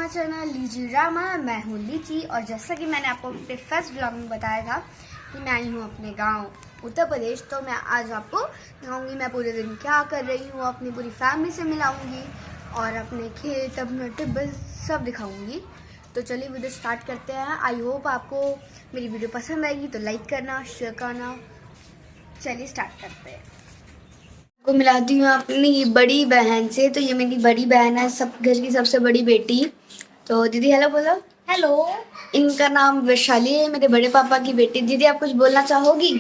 हमारा चैनल लीची ड्रामा। मैं हूँ लीची और जैसा कि मैंने आपको अपने फर्स्ट व्लॉग में बताया था कि मैं आई हूँ अपने गांव उत्तर प्रदेश, तो मैं आज आपको दिखाऊंगी मैं पूरे दिन क्या कर रही हूँ, अपनी पूरी फैमिली से मिलाऊंगी और अपने खेत, अपने टिब्बल सब दिखाऊंगी। तो चलिए वीडियो स्टार्ट करते हैं। आई होप आपको मेरी वीडियो पसंद आएगी, तो लाइक करना, शेयर करना। चलिए स्टार्ट करते हैं। को मिलाती हूँ अपनी बड़ी बहन से। तो ये मेरी बड़ी बहन है, सब घर की सबसे बड़ी बेटी। तो दीदी हेलो बोलो। हेलो। इनका नाम वैशाली है, मेरे बड़े पापा की बेटी। दीदी आप कुछ बोलना चाहोगी?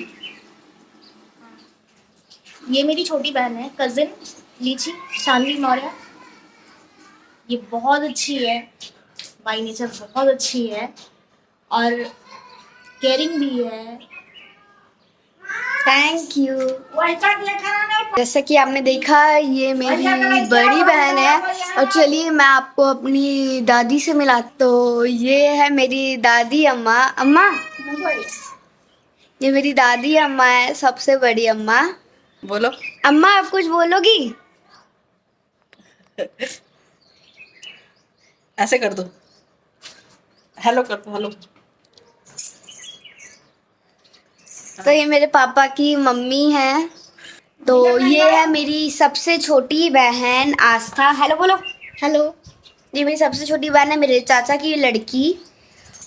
ये मेरी छोटी बहन है, कजिन लीची शानवी मौर्य। ये बहुत अच्छी है, बाई नेचर बहुत अच्छी है और केयरिंग भी है। Thank you. जैसा कि आपने देखा ये मेरी बड़ी बहन है। और चलिए मैं आपको अपनी दादी से मिला। तो ये है मेरी दादी अम्मा। अम्मा, ये मेरी दादी अम्मा है, सबसे बड़ी अम्मा। बोलो। अम्मा आप कुछ बोलोगी? ऐसे कर दो, हेलो कर दो, हेलो। तो ये मेरे पापा की मम्मी है। तो ये है मेरी सबसे छोटी बहन आस्था। हेलो बोलो। हेलो। ये मेरी सबसे छोटी बहन है, मेरे चाचा की लड़की।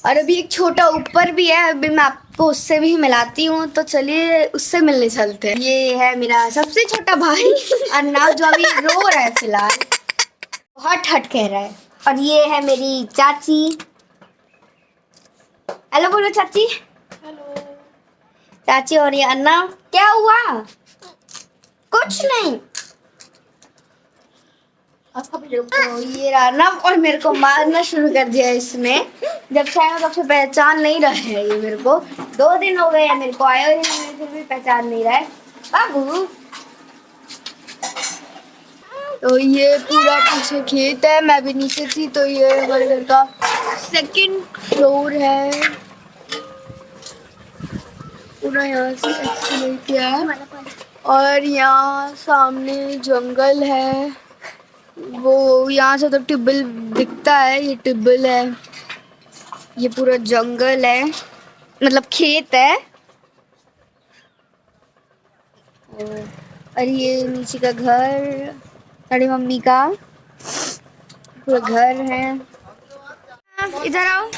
और अभी एक छोटा ऊपर भी है, अभी मैं आपको उससे भी मिलाती हूँ। तो चलिए उससे मिलने चलते हैं। ये है मेरा सबसे छोटा भाई अन्ना, जो अभी रो रहा है फिलहाल, बहुत हट कह रहा है। और ये है मेरी चाची। हेलो बोलो चाची। हेलो। चाची और ये अन्ना। क्या हुआ? कुछ नहीं। तो ये रहा ना, और मेरे को मारना शुरू कर दिया इसने। जब से आया तब से पहचान नहीं रहा है ये मेरे को। 2 दिन हो गए हैं मेरे को आए हुए, फिर भी पहचान नहीं रहा है बाबू। तो ये पूरा पीछे खेत है, मैं भी नीचे थी। तो ये हमारे घर का 2nd फ्लोर है। पूरा यहाँ से एक्सप्लोर किया है। और यहाँ सामने जंगल है, वो यहाँ से तो टिब्बल दिखता है। ये टिब्बल है, ये पूरा जंगल है, मतलब खेत है। और ये नीचे का घर बड़ी मम्मी का पूरा घर है। इधर आओ।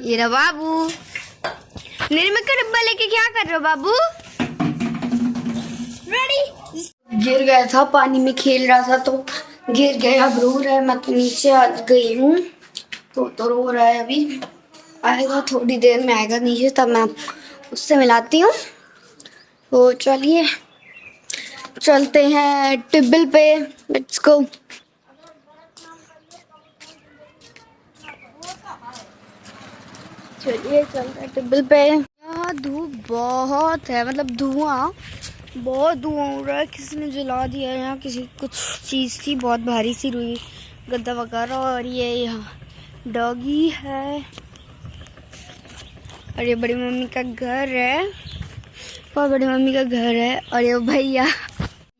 ये रहा बाबू। निर्मित का डिब्बा लेके क्या कर रहे हो बाबू? रेडी। गिर गया था, पानी में खेल रहा था तो गिर गया। अब रो रहा है। मैं तो नीचे आ गई हूँ। तो रो रहा है, अभी आएगा, थोड़ी देर में आएगा नीचे, तब मैं उससे मिलाती हूँ। तो चलिए चलते हैं टिब्बल पे। Let's go. चलिए चलते हैं टिब्बल पे। यहाँ धूप बहुत है, मतलब धुआं, बहुत धुआं उड़ रहा है। किसी ने जला दिया है यहाँ, किसी कुछ चीज़ थी बहुत भारी सी, रुई गद्दा वगैरह। और ये यहाँ डॉगी है। और ये बड़ी मम्मी का घर है, बहुत बड़ी मम्मी का घर है। और ये भैया,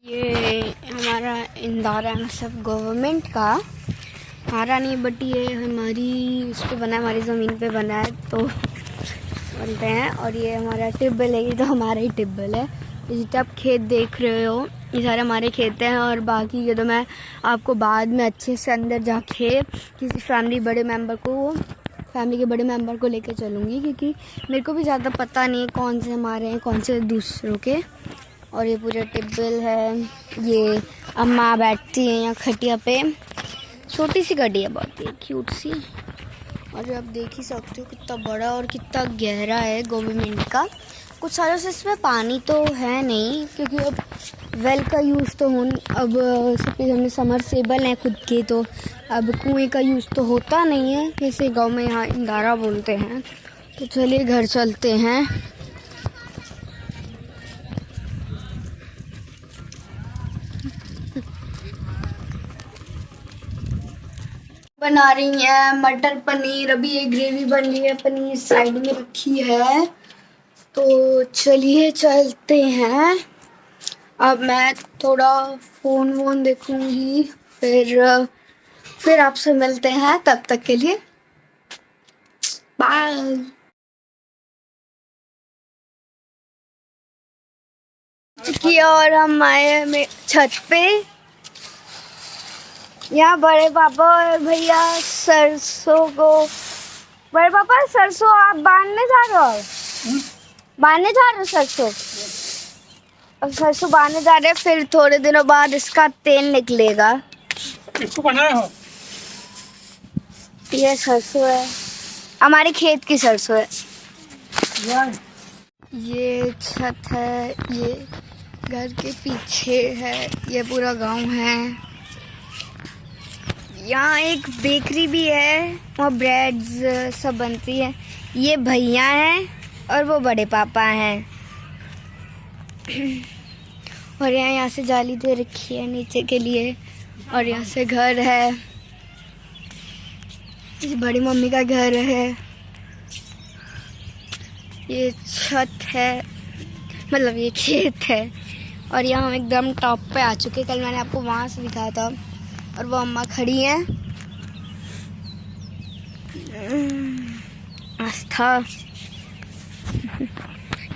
ये हमारा इंदारा है, मतलब गवर्नमेंट का, हमारा नहीं बट ये हमारी उस पर बना है, हमारी ज़मीन पे बना है, तो बनते हैं। और ये हमारा टिब्बल है, ये तो हमारा ही टिब्बल है। जितने आप खेत देख रहे हो ये सारे हमारे खेत हैं। और बाकी ये तो मैं आपको बाद में अच्छे से अंदर जाके किसी फैमिली के बड़े मेंबर को लेकर चलूँगी, क्योंकि मेरे को भी ज़्यादा पता नहीं है कौन से हमारे हैं कौन से दूसरों के। और ये पूरा टिब्बल है। ये अम्मा बैठती हैं यहाँ खटिया पे, छोटी सी गड्डी है, बहुत ही क्यूट सी। और आप देख ही सकते हो कितना बड़ा और कितना गहरा है गवर्नमेंट का। कुछ सालों से इसमें पानी तो है नहीं, क्योंकि अब वेल का यूज़ तो अब सबके घर में समरसेबल है खुद के, तो अब कुएं का यूज़ तो होता नहीं है। जैसे गांव में यहाँ इंदारा बोलते हैं। तो चलिए घर चलते हैं। बना रही है मटर पनीर। अभी ये ग्रेवी बन रही है, पनीर साइड में रखी है। तो चलिए चलते हैं। अब मैं थोड़ा फ़ोन देखूंगी, फिर फिर आपसे मिलते हैं, तब तक के लिए बाय। की और हम आए में छत पे। यहाँ बड़े पापा और भैया सरसों को, बड़े पापा सरसों आप बांधने जा रहे हो? बांधने जा रहे हो सरसों? अब सरसों बांधने जा रहे हैं, फिर थोड़े दिनों बाद इसका तेल निकलेगा। इसको बनाए हो? ये सरसों है, हमारे खेत की सरसों है। ये छत है, ये घर के पीछे है, ये पूरा गांव है। यहाँ एक बेकरी भी है, वहाँ ब्रेड्स सब बनती है। ये भैया हैं और वो बड़े पापा हैं। और यहाँ से जाली दे रखी है नीचे के लिए, और यहाँ से घर है, ये बड़ी मम्मी का घर है। ये छत है, मतलब ये खेत है। और यहाँ हम एकदम टॉप पे आ चुके, कल मैंने आपको वहाँ से दिखाया था। और वो अम्मा खड़ी हैं, आस्था।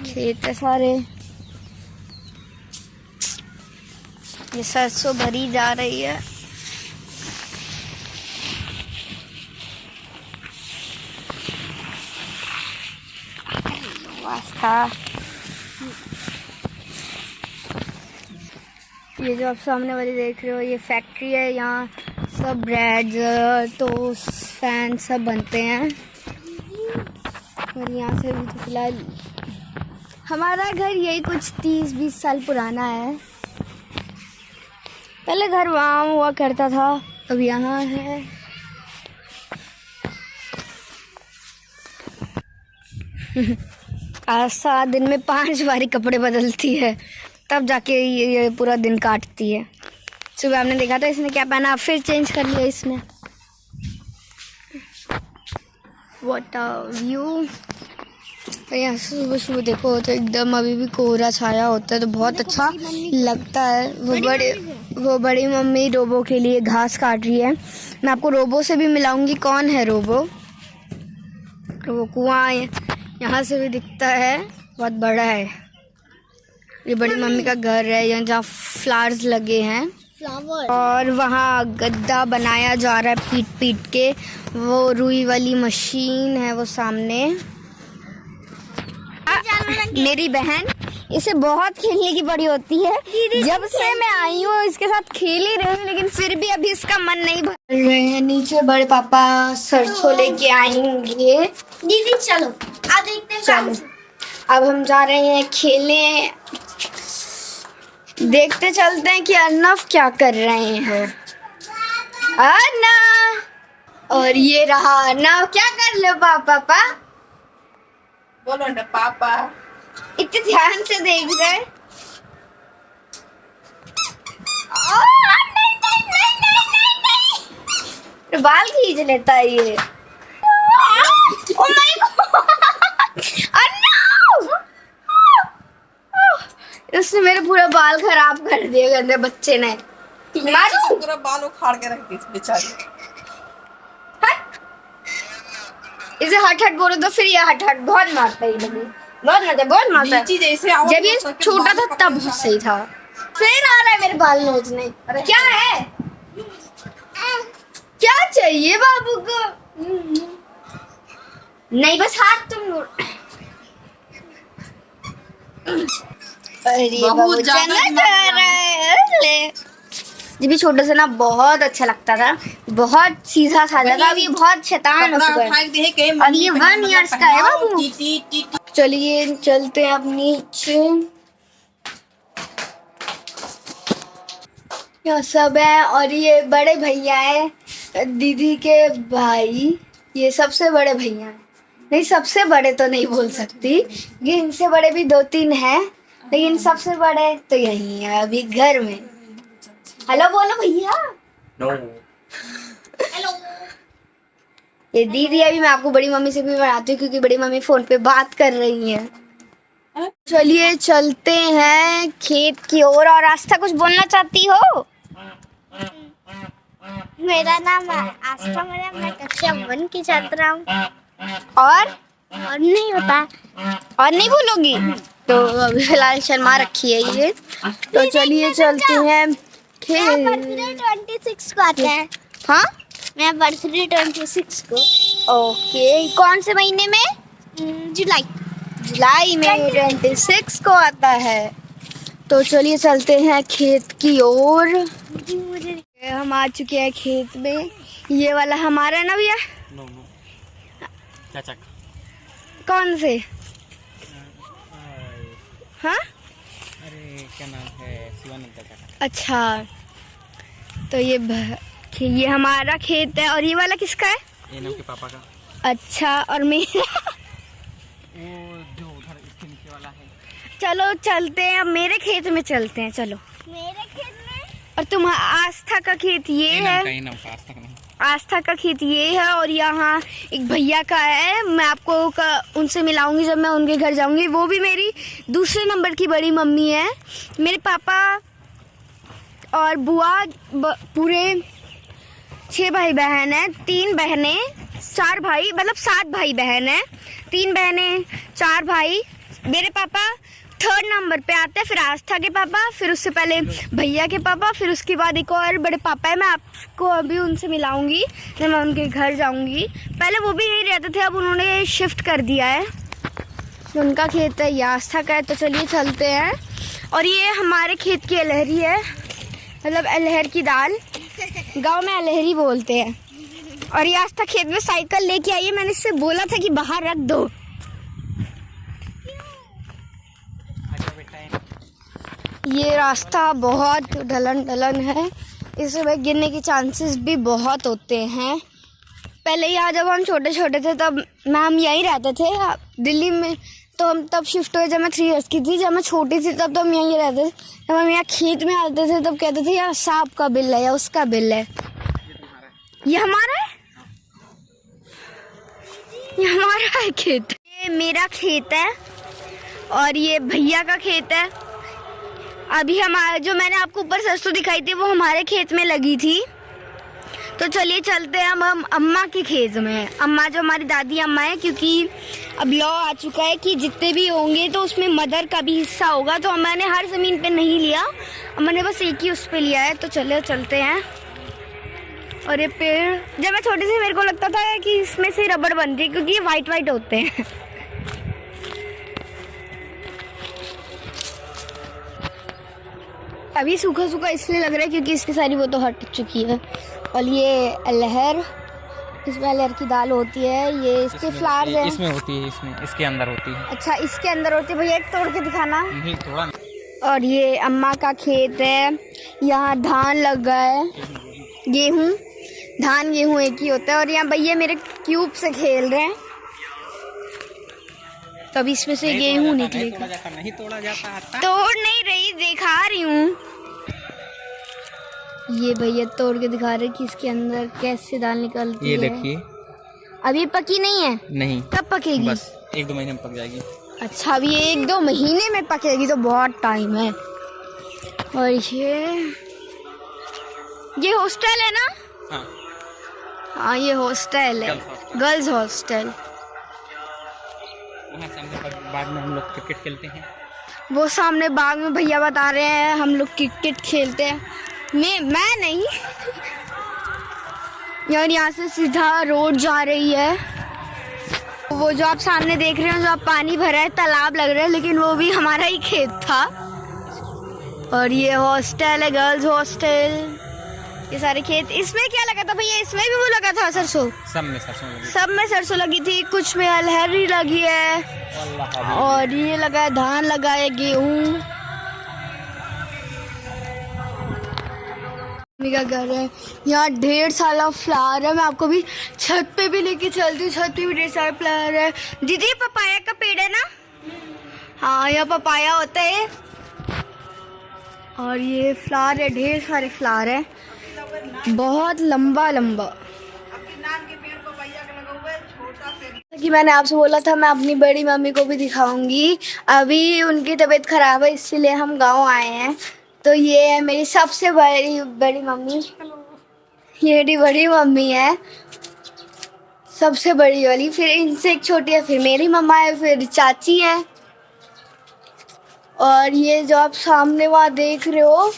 खेत है सारे, ये सरसों भरी जा रही है। आस्था, ये जो आप सामने वाली देख रहे हो ये फैक्ट्री है। यहाँ सब ब्रेड, टोस्ट, फैन सब बनते हैं। और यहाँ से भी तो फिलहाल हमारा घर यही कुछ 30-20 साल पुराना है। पहले घर वहाँ हुआ करता था, अब यहाँ है। आस्था दिन में 5 बारी कपड़े बदलती है, तब जाके ये पूरा दिन काटती है। सुबह आपने देखा था इसने क्या पहना, फिर चेंज कर लिया इसने। What a view. यहाँ सुबह सुबह देखो तो एकदम अभी भी कोहरा छाया होता है, तो बहुत अच्छा लगता है। वो बड़ी मम्मी रोबो के लिए घास काट रही है। मैं आपको रोबो से भी मिलाऊंगी। कौन है रोबो? वो कुआं यहाँ से भी दिखता है, बहुत बड़ा है। ये बड़ी मम्मी का घर है, यहाँ जहाँ फ्लावर्स लगे हैं। और वहाँ गद्दा बनाया जा रहा है पीट पीट के। वो रुई वाली मशीन है वो सामने। मेरी बहन, इसे बहुत खेलने की बड़ी होती है। जब से मैं आई हूँ इसके साथ खेल ही रही हूँ, लेकिन फिर भी अभी इसका मन नहीं भर रहे हैं। नीचे बड़े पापा सरसों लेके आएंगे। दीदी चलो आ देखते हैं। चलो अब हम जा रहे हैं खेलने। देखते चलते हैं कि अर्नव क्या कर रहे हैं। अर्नव, और ये रहा अर्नव। क्या कर लो पापा? बोलो ना पापा। इतने ध्यान से देख रहे। नहीं। बाल खींच लेता है ये। Oh my God! अर्नव! उसने मेरे पूरा बाल खराब कर दिया गंदे बच्चे ने। मारू? पूरा बाल उखाड़ के रख दी बेचारी। इसे हट हट बोलो तो फिर ये हट हट बहुत मारता है। बहुत मारता है। जैसे जब ये छोटा था तब बहुत सही था। फिर आ रहा है मेरे बाल नोचने। क्या है? क्या चाहिए बाबू को? नहीं बस हाथ तुम। अरे बाबू चला जा रहा है। जब भी छोटे से ना बहुत अच्छा लगता था, बहुत सीधा साधा था। अभी बहुत शैतान हो चुका है। अब ये 1 ईयर्स का है बाबू। चलिए चलते हैं अब नीचे। यहाँ सब है, और ये बड़े भैया है, दीदी के भाई। ये सबसे बड़े भैया हैं। नहीं, सबसे बड़े तो नहीं बोल सकती, ये इनसे बड़े भी 2-3 हैं, लेकिन सबसे बड़े तो यही है अभी घर में। हेलो बोलो भैया। नो। हेलो। ये दीदी अभी मैं आपको बड़ी मम्मी से भी बनाती हूँ, क्योंकि बड़ी मम्मी फोन पे बात कर रही हैं। चलिए चलते हैं खेत की ओर। और आस्था कुछ बोलना चाहती हो? मेरा नाम आस्था मरियम, मैं कक्षा 1 की छात्रा हूँ। और नहीं होता, और नहीं बोलोगी तो अभी फिलहाल शर्मा रखी है ये। तो चलिए चलते हैं खेल। 26 को आता है। हाँ, मैं बर्थडे 26 को। ओके, कौन से महीने में? जुलाई में 26 को आता है। तो चलिए चलते हैं खेत की ओर। हम आ चुके हैं खेत में। ये वाला हमारा ना भैया? नो चाचा। कौन से? हाँ, अरे क्या नाम है, शिवानंद चाचा। अच्छा, तो ये हमारा खेत है। और ये वाला किसका है? ये नाम के पापा का। अच्छा, और मेरा वो जो उधर इसके नीचे वाला है। चलो चलते हैं, अब मेरे खेत में चलते हैं। चलो मेरे खेत में। और तुम आस्था का खेत ये है? नाम का आस्था का नहीं। आस्था का खेत ये है, और यहाँ एक भैया का है। मैं आपको उनसे मिलाऊंगी जब मैं उनके घर जाऊंगी। वो भी मेरी दूसरे नंबर की बड़ी मम्मी है। मेरे पापा और बुआ पूरे 6 भाई बहन हैं। 3 बहनें, 4 भाई, मतलब 7 भाई बहन हैं। 3 बहनें, 4 भाई। मेरे पापा 3rd नंबर पे आते हैं, फिर आस्था के पापा, फिर उससे पहले भैया के पापा, फिर उसके बाद एक और बड़े पापा है। मैं आपको अभी उनसे मिलाऊंगी जब मैं उनके घर जाऊंगी। पहले वो भी यही रहते थे, अब उन्होंने शिफ्ट कर दिया है। जो उनका खेत है ये आस्था का है। तो चलिए चलते हैं। और ये हमारे खेत की अलहरी है, मतलब अलहर की दाल, गाँव में अलहरी बोलते हैं। और ये आस्था खेत में साइकिल लेके आई है। मैंने इससे बोला था कि बाहर रख दो। ये रास्ता बहुत ढलन है, इसमें गिरने के चांसेस भी बहुत होते हैं। पहले यहाँ जब हम छोटे छोटे थे तब हम यहीं रहते थे दिल्ली में। तो हम तब शिफ्ट हुए जब मैं 3 इयर्स की थी। जब मैं छोटी थी तब तो हम यहीं रहते थे। जब हम यहाँ खेत में आते थे तब कहते थे यार सांप का बिल है या उसका बिल है। ये हमारा है, ये हमारा है खेत। ये मेरा खेत है और ये भैया का खेत है। अभी हमारा जो मैंने आपको ऊपर सरसों दिखाई थी वो हमारे खेत में लगी थी। तो चलिए चलते हैं हम अम्मा के खेत में। अम्मा जो हमारी दादी अम्मा है, क्योंकि अब लॉ आ चुका है कि जितने भी होंगे तो उसमें मदर का भी हिस्सा होगा। तो अम्मा ने हर ज़मीन पे नहीं लिया, अम्मा ने बस एक ही उस पे लिया है। तो चलिए चलते हैं। और ये पेड़, जब मैं छोटी थी मेरे को लगता था कि इसमें से रबड़ बनती है क्योंकि ये वाइट वाइट होते हैं। अभी सूखा सूखा इसलिए लग रहा है क्योंकि इसकी सारी वो तो हट चुकी है। और ये अलहर, इसमें अलहर की दाल होती है। ये इसके फ्लावर्स हैं। इसमें होती है, इसके अंदर होती है। अच्छा, इसके अंदर होती है। भैया एक तोड़ के दिखाना। नहीं, थोड़ा नहीं। और ये अम्मा का खेत है, यहाँ धान लगा है, गेहूँ, धान गेहूँ एक ही होता है। और यहाँ भैया मेरे क्यूब से खेल रहे हैं, तब इसमें से गेहूँ निकलेगा। नहीं तोड़ा जाता, तोड़ नहीं रही, दिखा रही हूँ। ये भैया तोड़ के दिखा रहे कि इसके अंदर कैसे दाल निकलती है। ये देखिए, अभी पकी नहीं है। नहीं, कब पकेगी? बस 1-2 महीने में पक जाएगी। अच्छा, अभी 1-2 महीने में पकेगी तो बहुत टाइम है। और ये हॉस्टल है ना? हाँ हाँ, ये हॉस्टल है, गर्ल्स हॉस्टल। वहाँ सामने बाग में हम लोग क्रिकेट खेलते हैं। वो सामने बाग में भैया बता रहे हैं हम लोग क्रिकेट खेलते हैं। मैं नहीं। यार यहाँ से सीधा रोड जा रही है। वो जो आप सामने देख रहे हो, जो आप पानी भरा है, तालाब लग रहा है, लेकिन वो भी हमारा ही खेत था। और ये हॉस्टल है, गर्ल्स हॉस्टल। ये सारे खेत। इसमें क्या लगा था भैया? इसमें भी वो लगा था सरसों? सब में सरसों लगी। सब में सरसों लगी थी, कुछ में अलहरी लगी है, और ये लगा है धान, लगा है गेहूँ। मम्मी का घर है, यहाँ ढेर सारा फ्लावर है। मैं आपको भी छत पे भी लेके चलती हूँ। छत पे भी ढेर सारे फ्लावर है। दीदी पपाया का पेड़ है ना? हाँ, यहाँ पपाया होता है। और ये फ्लावर है, ढेर सारे फ्लावर है, बहुत लंबा लंबा। कि मैंने आपसे बोला था मैं अपनी बड़ी मम्मी को भी दिखाऊंगी। अभी उनकी तबीयत खराब है, इसीलिए हम गांव आए हैं। तो ये है मेरी सबसे बड़ी मम्मी। ये मेरी बड़ी मम्मी है, सबसे बड़ी वाली, फिर इनसे एक छोटी है, फिर मेरी मम्मा है, फिर चाची है। और ये जो आप सामने वहाँ देख रहे हो,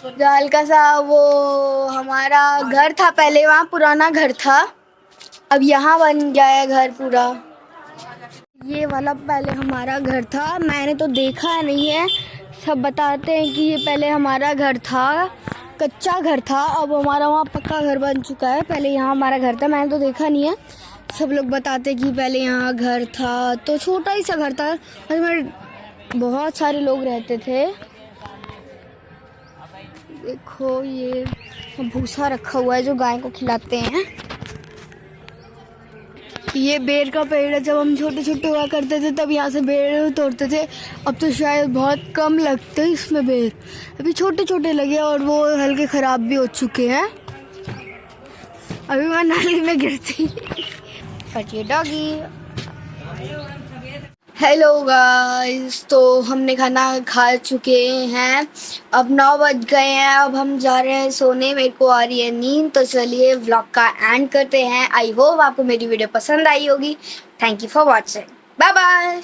जो हल्का सा, वो हमारा घर था पहले, वहाँ पुराना घर था, अब यहाँ बन गया है घर पूरा। ये वाला पहले हमारा घर था, मैंने तो देखा नहीं है, सब बताते हैं कि ये पहले हमारा घर था, कच्चा घर था, अब हमारा वहाँ पक्का घर बन चुका है। पहले यहाँ हमारा घर था, मैंने तो देखा नहीं है, सब लोग बताते कि पहले यहाँ घर था, तो छोटा ही सा घर था, उसमें बहुत सारे लोग रहते थे। देखो ये भूसा रखा हुआ है जो गाय को खिलाते हैं। ये बेर का पेड़ है, जब हम छोटे छोटे हुआ करते थे तब यहाँ से बेर तोड़ते थे, अब तो शायद बहुत कम लगते हैं इसमें बेर, अभी छोटे छोटे लगे और वो हल्के ख़राब भी हो चुके हैं। अभी मैं नाली में गिरती। बट ये डॉगी। हेलो गाइस, तो हमने खाना खा चुके हैं, अब 9 बज गए हैं, अब हम जा रहे हैं सोने, मेरे को आ रही है नींद। तो चलिए व्लॉग का एंड करते हैं। आई होप आपको मेरी वीडियो पसंद आई होगी। Thank you for watching, bye bye.